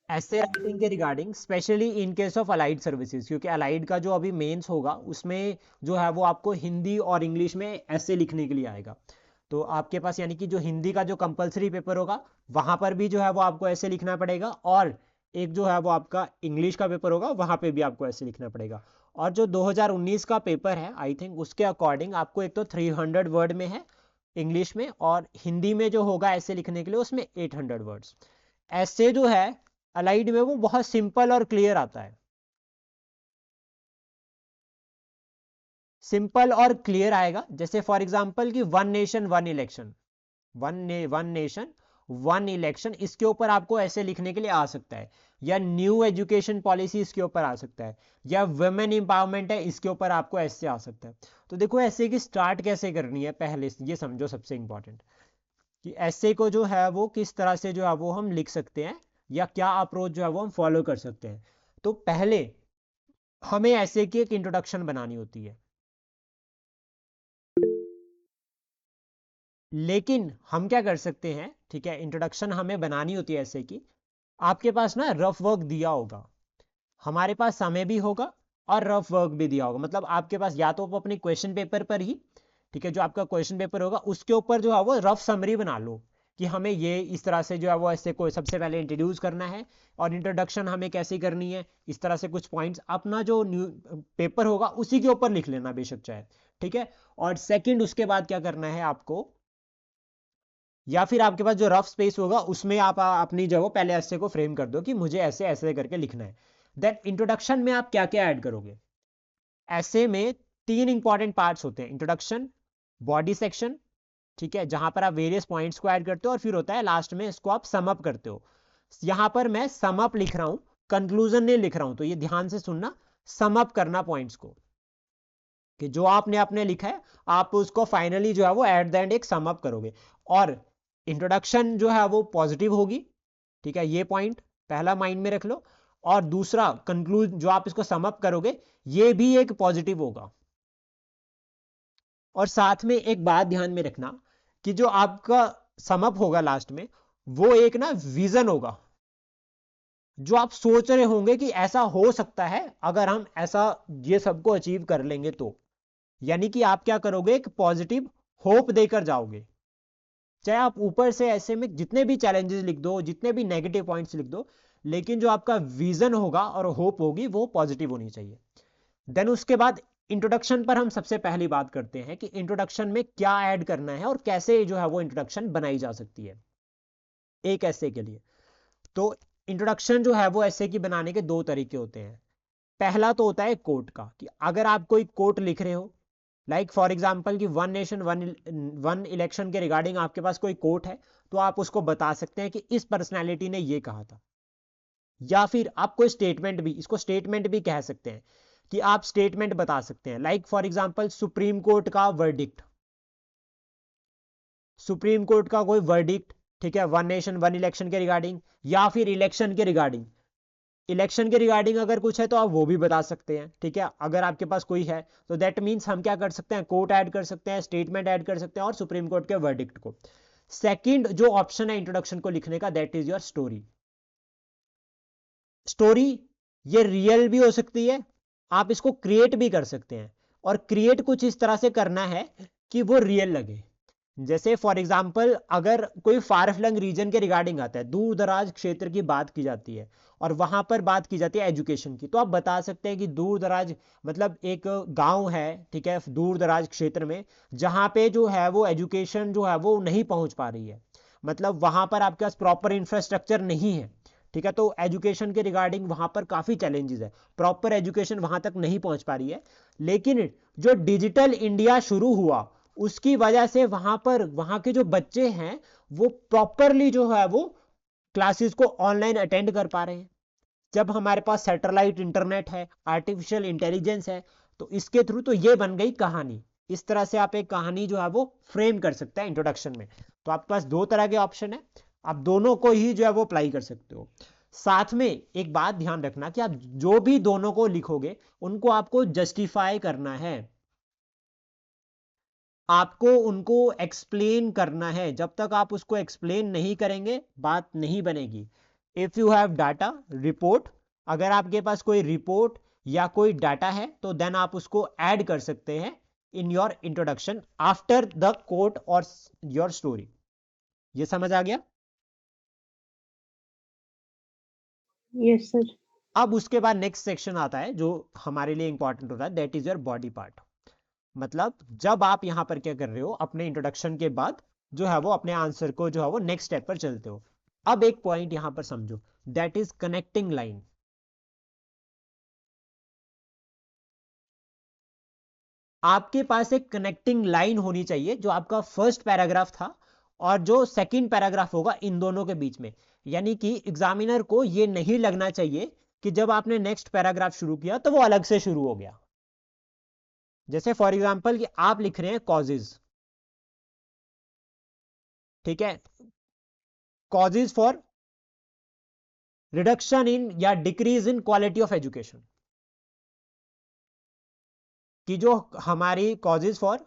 ऐसे राइटिंग के regarding specially in case of allied services, क्योंकि अलाइड का जो अभी मेंस होगा उसमें जो है वो आपको हिंदी और इंग्लिश में ऐसे लिखने के लिए आएगा। तो आपके पास यानी कि जो हिंदी का जो कंपलसरी पेपर होगा वहां पर भी जो है वो आपको ऐसे लिखना पड़ेगा, और एक जो है वो आपका इंग्लिश का पेपर होगा वहां पे भी आपको ऐसे लिखना पड़ेगा। और जो 2019 का पेपर है आई थिंक उसके अकॉर्डिंग आपको एक तो 300 वर्ड में है इंग्लिश में, और हिंदी में जो होगा ऐसे लिखने के लिए उसमें 800 वर्ड्स। ऐसे जो है अलाइड में वो बहुत सिंपल और क्लियर आता है, सिंपल और क्लियर आएगा। जैसे फॉर एग्जांपल कि one nation one election, one nation one election, इसके ऊपर आपको ऐसे लिखने के लिए आ सकता है, या न्यू एजुकेशन पॉलिसी इसके ऊपर आ सकता है, या वुमेन एम्पावरमेंट है इसके ऊपर आपको ऐसे आ सकता है। तो देखो ऐसे की स्टार्ट कैसे करनी है पहले ये समझो, सबसे इंपॉर्टेंट कि ऐसे को जो है वो किस तरह से जो है वो हम लिख सकते हैं, या क्या अप्रोच जो है वो हम फॉलो कर सकते हैं। तो पहले हमें ऐसे की एक इंट्रोडक्शन बनानी होती है, लेकिन हम क्या कर सकते हैं, ठीक है, इंट्रोडक्शन हमें बनानी होती है ऐसे की, आपके पास ना रफ वर्क दिया होगा, हमारे पास समय भी होगा और रफ वर्क भी दिया होगा। मतलब आपके पास या तो आप अपने क्वेश्चन पेपर पर ही, ठीक है, जो आपका क्वेश्चन पेपर होगा उसके ऊपर जो है वो रफ समरी बना लो कि हमें ये इस तरह से जो है वो ऐसे कोई सबसे पहले इंट्रोड्यूस करना है, और इंट्रोडक्शन हमें कैसे करनी है, इस तरह से कुछ पॉइंट्स अपना जो न्यू पेपर होगा उसी के ऊपर लिख लेना बेशक चाहे, ठीक है। और सेकंड उसके बाद क्या करना है आपको, या फिर आपके पास जो रफ स्पेस होगा उसमें आप अपनी जगह पहले ऐसे को फ्रेम कर दो कि मुझे ऐसे ऐसे करके लिखना है। देन इंट्रोडक्शन में आप क्या क्या ऐड करोगे। ऐसे में तीन इंपॉर्टेंट पार्ट्स होते हैं, इंट्रोडक्शन, बॉडी सेक्शन, ठीक है, जहां पर आप वेरियस पॉइंट्स को ऐड करते हो, और फिर होता है लास्ट में इसको आप सम अप करते हो। यहां पर मैं सम अप लिख रहा हूं, कंक्लूजन नहीं लिख रहा हूं, तो ये ध्यान से सुनना, सम अप करना पॉइंट्स को, कि जो आपने आपने लिखा है आप उसको फाइनली जो है वो एट द एंड एक सम अप करोगे। और इंट्रोडक्शन जो है वो पॉजिटिव होगी, ठीक है, ये पॉइंट पहला माइंड में रख लो। और दूसरा कंक्लूज जो आप इसको सम अप करोगे ये भी एक पॉजिटिव होगा। और साथ में एक बात ध्यान में रखना कि जो आपका सम अप होगा लास्ट में वो एक ना विजन होगा, जो आप सोच रहे होंगे कि ऐसा हो सकता है अगर हम ऐसा ये सबको अचीव कर लेंगे तो। यानी कि आप क्या करोगे, एक पॉजिटिव होप देकर जाओगे। चाहे आप ऊपर से ऐसे में जितने भी चैलेंजेस लिख दो, जितने भी नेगेटिव पॉइंट्स लिख दो, लेकिन जो आपका विजन होगा और होप होगी वो पॉजिटिव होनी चाहिए। देन उसके बाद इंट्रोडक्शन पर हम सबसे पहली बात करते हैं कि इंट्रोडक्शन में क्या ऐड करना है और कैसे जो है वो इंट्रोडक्शन बनाई जा सकती है एक ऐसे के लिए। तो इंट्रोडक्शन जो है वो ऐसे की बनाने के दो तरीके होते हैं। पहला तो होता है कोट का, कि अगर आप कोई कोट लिख रहे हो, लाइक फॉर एग्जाम्पल कि वन नेशन वन इलेक्शन के रिगार्डिंग आपके पास कोई कोट है, तो आप उसको बता सकते हैं कि इस पर्सनैलिटी ने ये कहा था। या फिर आप कोई स्टेटमेंट भी, इसको स्टेटमेंट भी कह सकते हैं, कि आप स्टेटमेंट बता सकते हैं, like for example supreme court का वर्डिक्ट, सुप्रीम कोर्ट का कोई वर्डिक्ट, ठीक है, वन नेशन वन इलेक्शन के रिगार्डिंग, या फिर इलेक्शन के रिगार्डिंग, इलेक्शन के रिगार्डिंग अगर कुछ है तो आप वो भी बता सकते हैं, ठीक है, अगर आपके पास कोई है। तो दैट मीन्स हम क्या कर सकते हैं, कोर्ट ऐड कर सकते हैं, स्टेटमेंट ऐड कर सकते हैं, और सुप्रीम कोर्ट के वर्डिक्ट को। सेकंड जो ऑप्शन है इंट्रोडक्शन को लिखने का, that is your story. Story ये रियल भी हो सकती है, आप इसको क्रिएट भी कर सकते हैं, और क्रिएट कुछ इस तरह से करना है कि वो रियल लगे। जैसे फॉर एग्जाम्पल अगर कोई फार फ्लंग रीजन के रिगार्डिंग आता है, दूर दराज क्षेत्र की बात की जाती है, और वहां पर बात की जाती है एजुकेशन की, तो आप बता सकते हैं कि दूर दराज मतलब एक गांव है, ठीक है, दूर दराज क्षेत्र में, जहां पे जो है वो एजुकेशन जो है वो नहीं पहुंच पा रही है, मतलब वहां पर आपके पास प्रॉपर इंफ्रास्ट्रक्चर नहीं है, ठीक है, तो एजुकेशन के रिगार्डिंग वहां पर काफी चैलेंजेस है, प्रॉपर एजुकेशन वहां तक नहीं पहुंच पा रही है। लेकिन जो डिजिटल इंडिया शुरू हुआ उसकी वजह से वहां पर वहां के जो बच्चे हैं वो प्रॉपरली जो है वो क्लासेस को ऑनलाइन अटेंड कर पा रहे हैं। जब हमारे पास सैटेलाइट इंटरनेट है, आर्टिफिशियल इंटेलिजेंस है, तो इसके थ्रू तो ये बन गई कहानी। इस तरह से आप एक कहानी जो है वो फ्रेम कर सकते हैं इंट्रोडक्शन में। तो आपके पास दो तरह के ऑप्शन है, आप दोनों को ही जो है वो अप्लाई कर सकते हो। साथ में एक बात ध्यान रखना कि आप जो भी दोनों को लिखोगे उनको आपको जस्टिफाई करना है, आपको उनको एक्सप्लेन करना है। जब तक आप उसको एक्सप्लेन नहीं करेंगे बात नहीं बनेगी। If you have data report, अगर आपके पास कोई रिपोर्ट या कोई डाटा है तो देन आप उसको ऐड कर सकते हैं in your introduction after the quote और योर स्टोरी। ये समझ आ गया? Yes sir. अब उसके बाद नेक्स्ट सेक्शन आता है जो हमारे लिए इंपॉर्टेंट होता है, that is your body part. मतलब जब आप यहां पर क्या कर रहे हो, अपने इंट्रोडक्शन के बाद जो है वो अपने आंसर को जो है वो नेक्स्ट स्टेप पर चलते हो। अब एक पॉइंट यहां पर समझो, दैट इज कनेक्टिंग लाइन। आपके पास एक कनेक्टिंग लाइन होनी चाहिए जो आपका फर्स्ट पैराग्राफ था और जो सेकंड पैराग्राफ होगा इन दोनों के बीच में। यानी कि एग्जामिनर को यह नहीं लगना चाहिए कि जब आपने नेक्स्ट पैराग्राफ शुरू किया तो वो अलग से शुरू हो गया। जैसे फॉर एग्जांपल कि आप लिख रहे हैं कॉजेज, ठीक है, कॉजेज फॉर रिडक्शन इन या decrease in quality of education, कि जो हमारी causes for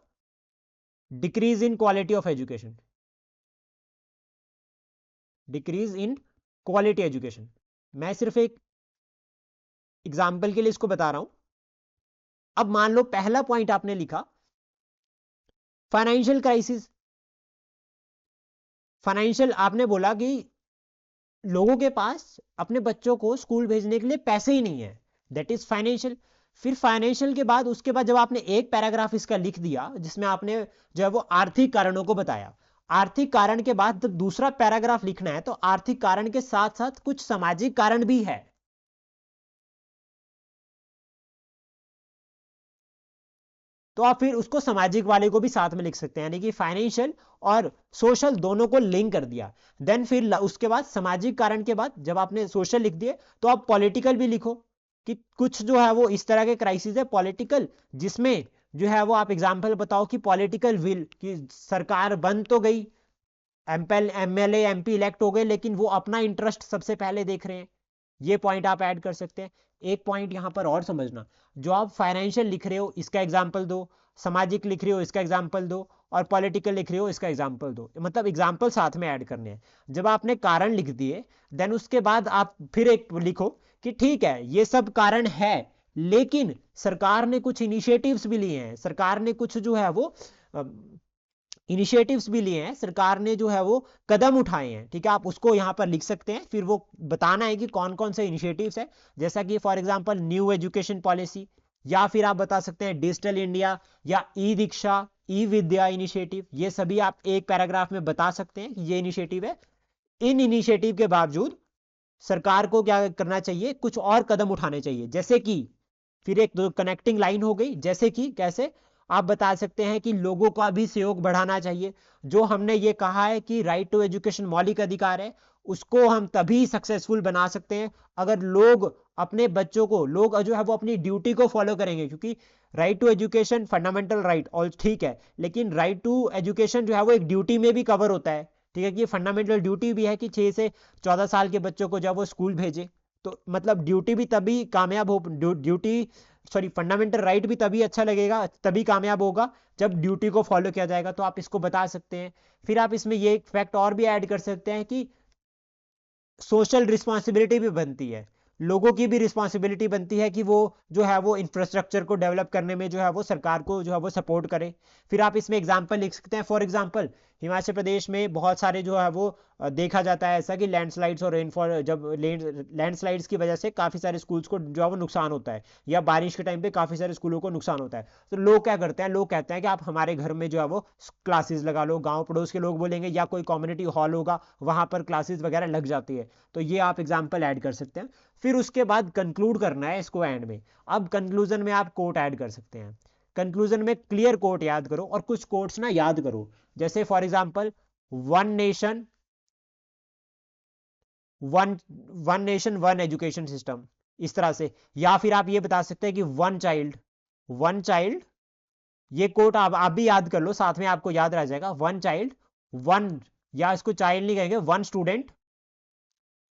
decrease in quality of education, decrease in quality education. मैं सिर्फ एक एग्जाम्पल के लिए इसको बता रहा हूं। अब मान लो पहला पॉइंट आपने लिखा फाइनेंशियल क्राइसिस। फाइनेंशियल आपने बोला कि लोगों के पास अपने बच्चों को स्कूल भेजने के लिए पैसे ही नहीं है, दैट इज फाइनेंशियल। फिर फाइनेंशियल के बाद उसके बाद जब आपने एक पैराग्राफ इसका लिख दिया जिसमें आपने जो है वो आर्थिक कारणों को बताया, आर्थिक कारण के बाद जब दूसरा पैराग्राफ लिखना है तो आर्थिक कारण के साथ साथ कुछ सामाजिक कारण भी है। तो आप फिर उसको सामाजिक वाले को भी साथ में लिख सकते हैं, यानी कि फाइनेंशियल और सोशल दोनों को लिंक कर दिया। देन फिर उसके बाद सामाजिक कारण के बाद जब आपने सोशल लिख दिए तो आप पॉलिटिकल भी लिखो कि कुछ जो है वो इस तरह के क्राइसिस है पॉलिटिकल, जिसमें जो है वो आप एग्जांपल बताओ कि पॉलिटिकल विल, कि सरकार बन तो गई, एमएलए एमपी इलेक्ट हो गए, लेकिन वो अपना इंटरेस्ट सबसे पहले देख रहे हैं। ये पॉइंट आप ऐड कर सकते हैं। एक पॉइंट यहां पर और समझना, जो आप फाइनेंशियल लिख रहे हो इसका एग्जाम्पल दो, सामाजिक लिख रहे हो इसका एग्जाम्पल दो, और पॉलिटिकल लिख रहे हो इसका एग्जाम्पल दो, मतलब एग्जाम्पल साथ में ऐड करने हैं। जब आपने कारण लिख दिए देन उसके बाद आप फिर एक लिखो कि ठीक है ये सब कारण है, लेकिन सरकार ने कुछ इनिशिएटिव्स भी लिए हैं, सरकार ने कुछ जो है वो इनिशिएटिव्स भी लिए हैं, सरकार ने जो है वो कदम उठाए हैं, ठीक है, आप उसको यहां पर लिख सकते हैं। फिर वो बताना है कि कौन कौन से इनिशिएटिव्स है, जैसा कि for example new education policy, या फिर आप बता सकते हैं डिजिटल इंडिया या ई दीक्षा, ई विद्या इनिशिएटिव। ये सभी आप एक पैराग्राफ में बता सकते हैं कि ये इनिशिएटिव है। इन इनिशिएटिव के बावजूद सरकार को क्या करना चाहिए, कुछ और कदम उठाने चाहिए, जैसे कि फिर एक दो कनेक्टिंग लाइन हो गई, जैसे कि कैसे आप बता सकते हैं कि लोगों का भी सहयोग बढ़ाना चाहिए। जो हमने ये कहा है कि राइट टू एजुकेशन मौलिक अधिकार है, उसको हम तभी सक्सेसफुल बना सकते हैं अगर लोग अपने बच्चों को, लोग जो है वो अपनी ड्यूटी को फॉलो करेंगे, क्योंकि right to education fundamental right और ठीक है, लेकिन राइट टू एजुकेशन जो है वो एक ड्यूटी में भी कवर होता है, ठीक है, कि फंडामेंटल ड्यूटी भी है कि 6 से 14 साल के बच्चों को जब वो स्कूल भेजे, तो मतलब ड्यूटी भी तभी कामयाब हो, ड्यूटी सॉरी फंडामेंटल राइट भी तभी अच्छा लगेगा, तभी कामयाब होगा जब ड्यूटी को फॉलो किया जाएगा। तो आप इसको बता सकते हैं। फिर आप इसमें ये एक फैक्ट और भी ऐड कर सकते हैं कि सोशल रिस्पॉन्सिबिलिटी भी बनती है, लोगों की भी रिस्पॉन्सिबिलिटी बनती है कि वो जो है वो इंफ्रास्ट्रक्चर को डेवलप करने में जो है वो सरकार को जो है वो सपोर्ट करे। फिर आप इसमें एग्जांपल लिख सकते हैं, फॉर एग्जांपल हिमाचल प्रदेश में बहुत सारे जो है वो देखा जाता है ऐसा कि लैंडस्लाइड्स और रेनफॉल, जब लैंडस्लाइड्स की वजह से काफ़ी सारे स्कूल्स को जो है वो नुकसान होता है, या बारिश के टाइम पे काफ़ी सारे स्कूलों को नुकसान होता है। तो लोग क्या करते हैं, लोग कहते हैं कि आप हमारे घर में जो है वो क्लासेस लगा लो, गाँव पड़ोस के लोग बोलेंगे, या कोई कम्युनिटी हॉल होगा वहाँ पर क्लासेस वगैरह लग जाती है। तो ये आप एग्जाम्पल ऐड कर सकते हैं। फिर उसके बाद कंक्लूड करना है इसको एंड में। अब कंक्लूजन में आप कोट ऐड कर सकते हैं। कंक्लूजन में क्लियर कोट याद करो, और कुछ कोट्स ना याद करो, जैसे for example one nation one one nation one education system, इस तरह से। या फिर आप ये बता सकते हैं कि वन चाइल्ड, ये कोट आप भी याद कर लो, साथ में आपको याद रह जाएगा। वन चाइल्ड वन, या इसको चाइल्ड नहीं कहेंगे, one student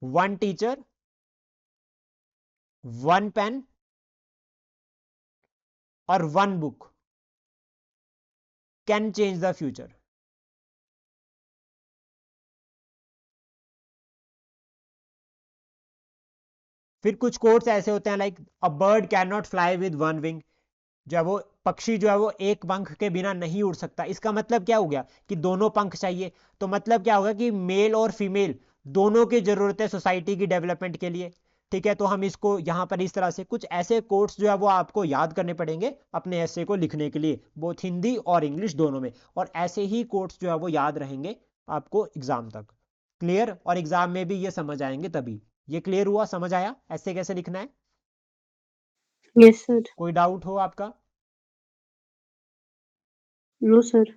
one teacher one pen और one book can change the future. फिर कुछ कोट्स ऐसे होते हैं like a bird can not fly with one wing, जो है वो पक्षी जो है वो एक पंख के बिना नहीं उड़ सकता। इसका मतलब क्या हो गया कि दोनों पंख चाहिए। तो मतलब क्या होगा कि मेल और फीमेल दोनों की जरूरत है सोसाइटी की डेवलपमेंट के लिए। ठीक है, तो हम इसको यहां पर इस तरह से कुछ ऐसे कोट्स जो है वो आपको याद करने पड़ेंगे अपने ऐसे को लिखने के लिए, बोथ हिंदी और इंग्लिश दोनों में। और ऐसे ही कोट्स जो है वो याद रहेंगे आपको एग्जाम तक। क्लियर? और एग्जाम में भी ये समझ आएंगे तभी। ये क्लियर हुआ? समझ आया ऐसे कैसे लिखना है? Yes sir. कोई डाउट हो आपका? No sir.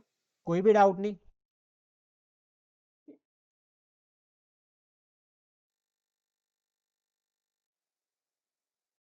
कोई भी डाउट नहीं?